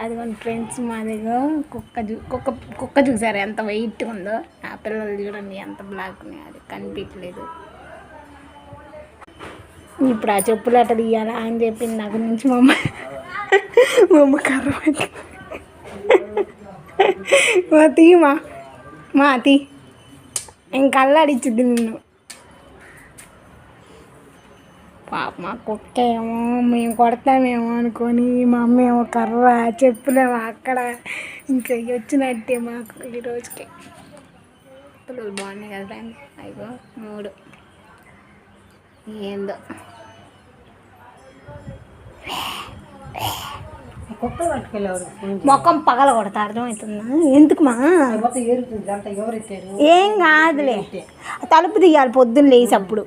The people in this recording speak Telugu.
అదిగోండి ఫ్రెండ్స్, మాదిగో కుక్క చూసారు ఎంత వెయిట్ ఉందో. ఆ పిల్లలు చూడండి ఎంత బ్లాక్ ఉన్నాయి, అది కనిపించలేదు. ఇప్పుడు ఆ చెప్పులు అట్ట తీయాలా అని చెప్పింది నాకు నుంచి మా అమ్మ కర్ర తీమా మా తీ ఇంకల్లాడిచ్చిద్ది నిన్ను. పాప మా కుక్క ఏమో మేము కొడతామేమో అనుకొని మా అమ్మ ఏమో కర్ర చెప్పులేమో అక్కడ ఇంకా వచ్చినట్టే మాకు ఈ రోజుకి. పిల్లలు బాగున్నాయి కదా ఫ్రెండ్స్. అయిపో 3 ఏందో మొఖం పగల కొడతా, అర్థమవుతుందా? ఎందుకుమా ఏం కాదులే, తలుపు తీయాలి పొద్దున్న లేచి అప్పుడు.